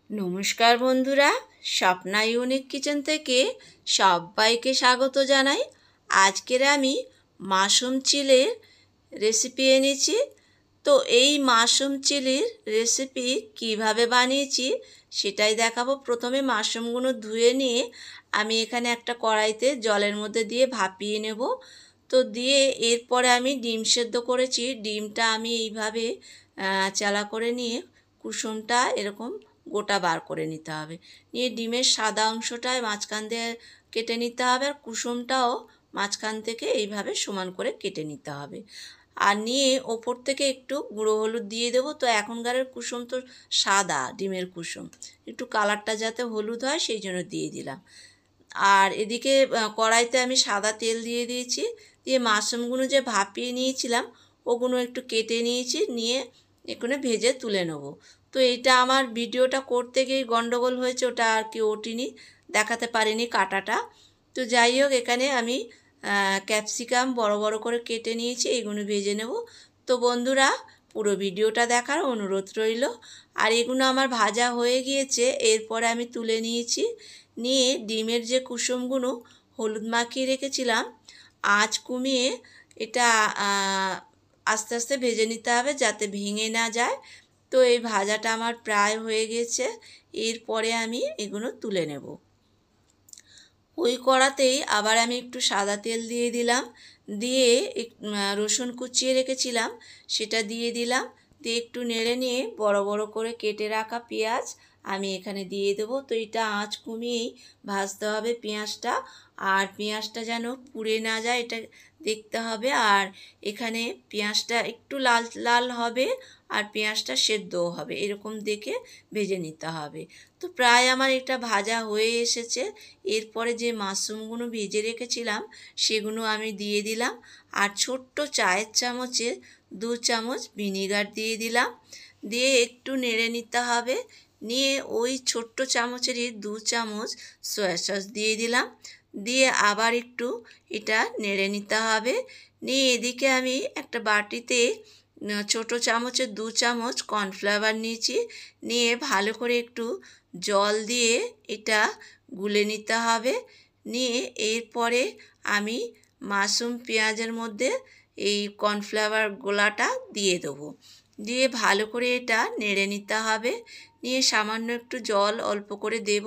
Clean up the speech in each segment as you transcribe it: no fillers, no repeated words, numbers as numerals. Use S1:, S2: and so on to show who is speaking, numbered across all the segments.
S1: নমস্কার বন্ধুরা, Swapna unique kitchen থেকে সবাইকে স্বাগত জানাই। আজকের আমি মাশরুম চিলির রেসিপি এনেছি। তো এই মাশরুম চিলির রেসিপি কিভাবে বানিয়েছি সেটাই দেখাবো। প্রথমে মাশরুমগুলো ধুয়ে নিয়ে আমি এখানে একটা কড়াইতে জলের মধ্যে দিয়ে ভাপিয়ে নেব। তো দিয়ে এরপরে আমি ডিম সেদ্ধ করেছি। ডিমটা আমি এইভাবে চালা করে নিয়ে কুসুমটা এরকম গোটা বার করে নিতে হবে। নিয়ে ডিমের সাদা অংশটায় মাঝখান দিয়ে কেটে নিতে হবে, আর কুসুমটাও মাঝখান থেকে এইভাবে সমান করে কেটে নিতে হবে। আর নিয়ে ওপর থেকে একটু গুঁড়ো হলুদ দিয়ে দেবো। তো এখনকারের কুসুম তো সাদা, ডিমের কুসুম একটু কালারটা যাতে হলুদ হয় সেই জন্য দিয়ে দিলাম। আর এদিকে কড়াইতে আমি সাদা তেল দিয়ে দিয়েছি। দিয়ে মাশরুমগুলো যে ভাপিয়ে নিয়েছিলাম ওগুলো একটু কেটে নিয়েছি, নিয়ে এখানে ভেজে তুলে নেব। তো এটা আমার ভিডিওটা করতে গিয়ে গন্ডগোল হয়েছে, ওটা আর কি ওঠিনি, দেখাতে পারিনি কাটাটা। তো যাই হোক, এখানে আমি ক্যাপসিকাম বড় বড় করে কেটে নিয়েছি, এইগুলো ভেজে নেব। তো বন্ধুরা, পুরো ভিডিওটা দেখার অনুরোধ রইল। আর এগুলো আমার ভাজা হয়ে গিয়েছে, এরপরে আমি তুলে নিয়েছি। নিয়ে ডিমের যে কুসুমগুলো হলুদ মাখিয়ে রেখেছিলাম, আঁচ কমিয়ে এটা আস্তে আস্তে ভেজে নিতে হবে যাতে ভেঙে না যায়। তো এই ভাজাটা আমার প্রায় হয়ে গেছে, এরপরে আমি এগুলো তুলে নেব। ওই কড়াতেই আবার আমি একটু সাদা তেল দিয়ে দিলাম। দিয়ে রসুন কুচিয়ে রেখেছিলাম সেটা দিয়ে দিলাম। দিয়ে একটু নেড়ে নিয়ে বড় বড় করে কেটে রাখা পেঁয়াজ আমি এখানে দিয়ে দেবো। তো এটা আঁচ কমিয়েই ভাজতে হবে পেঁয়াজটা, আর পেঁয়াজটা যেন পুড়ে না যায় এটা দেখতে হবে। আর এখানে পেঁয়াজটা একটু লাল লাল হবে আর পেঁয়াজটা সেদ্ধও হবে, এরকম দেখে ভেজে নিতে হবে। তো প্রায় আমার এটা ভাজা হয়ে এসেছে। এরপরে যে মাশরুমগুলো ভেজে রেখেছিলাম সেগুলো আমি দিয়ে দিলাম, আর ছোট্ট চায়ের চামচে 2 চামচ ভিনিগার দিয়ে দিলাম। দিয়ে একটু নেড়ে নিতে হবে। নিয়ে ওই ছোট্ট চামচেরই 2 চামচ সয়া সস দিয়ে দিলাম। দিয়ে আবার একটু এটা নেড়ে নিতে হবে। নিয়ে এদিকে আমি একটা বাটিতে ছোট চামচের 2 চামচ কর্নফ্লাওয়ার নিয়েছি। নিয়ে ভালো করে একটু জল দিয়ে এটা গুলে নিতে হবে। নিয়ে এরপরে আমি মাশরুম পেঁয়াজের মধ্যে এই কর্নফ্লাওয়ার গোলাটা দিয়ে দেবো। দিয়ে ভালো করে এটা নেড়ে নিতে হবে। নিয়ে সামান্য একটু জল অল্প করে দেব,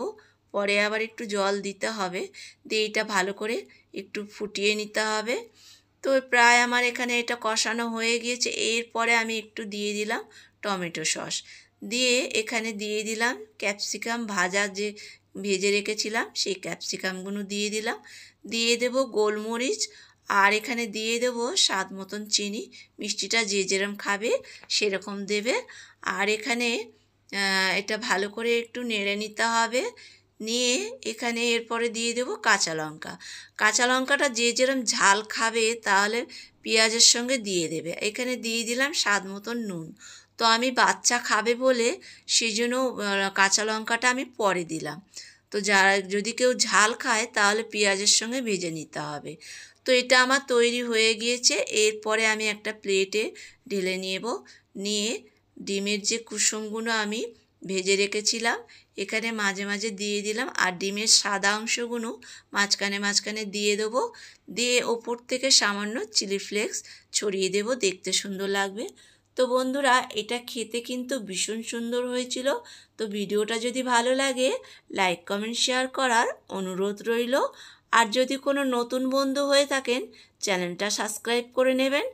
S1: পরে আবার একটু জল দিতে হবে। দিয়ে এটা ভালো করে একটু ফুটিয়ে নিতে হবে। তো প্রায় আমার এখানে এটা কষানো হয়ে গিয়েছে। এরপরে আমি একটু দিয়ে দিলাম টমেটো সস। দিয়ে এখানে দিয়ে দিলাম ক্যাপসিকাম ভাজা যে ভেজে রেখেছিলাম সেই ক্যাপসিকামগুলো দিয়ে দিলাম। দিয়ে দেব গোলমরিচ, আর এখানে দিয়ে দেব স্বাদ মতন চিনি। মিষ্টিটা যে যেরকম খাবে সেরকম দেবে। আর এখানে এটা ভালো করে একটু নেড়ে নিতে হবে। নিয়ে এখানে এরপরে দিয়ে দেব কাঁচা লঙ্কা। কাঁচা লঙ্কাটা যে যেরকম ঝাল খাবে তাহলে পেঁয়াজের সঙ্গে দিয়ে দেবে। এখানে দিয়ে দিলাম স্বাদ মতন নুন। তো আমি বাচ্চা খাবে বলে সেই জন্য কাঁচা লঙ্কাটা আমি পরে দিলাম। তো যারা যদি কেউ ঝাল খায় তাহলে পেঁয়াজের সঙ্গে ভেজে নিতে হবে। তো এটা আমার তৈরি হয়ে গিয়েছে। এরপরে আমি একটা প্লেটে ঢেলে নেব। নিয়ে ডিমের যে কুসুমগুলো আমি ভেজে রেখেছিলাম এখানে মাঝে মাঝে দিয়ে দিলাম, আর ডিমের সাদা অংশগুলো মাঝখানে মাঝখানে দিয়ে দেবো। দিয়ে ওপর থেকে সামান্য চিলি ফ্লেক্স ছড়িয়ে দেব, দেখতে সুন্দর লাগবে। তো বন্ধুরা, এটা খেতে কিন্তু ভীষণ সুন্দর হয়েছিল। তো ভিডিওটা যদি ভালো লাগে লাইক কমেন্ট শেয়ার করার অনুরোধ রইল। আর যদি কোনো নতুন বন্ধু হয়ে থাকেন চ্যানেলটা সাবস্ক্রাইব করে নেবেন।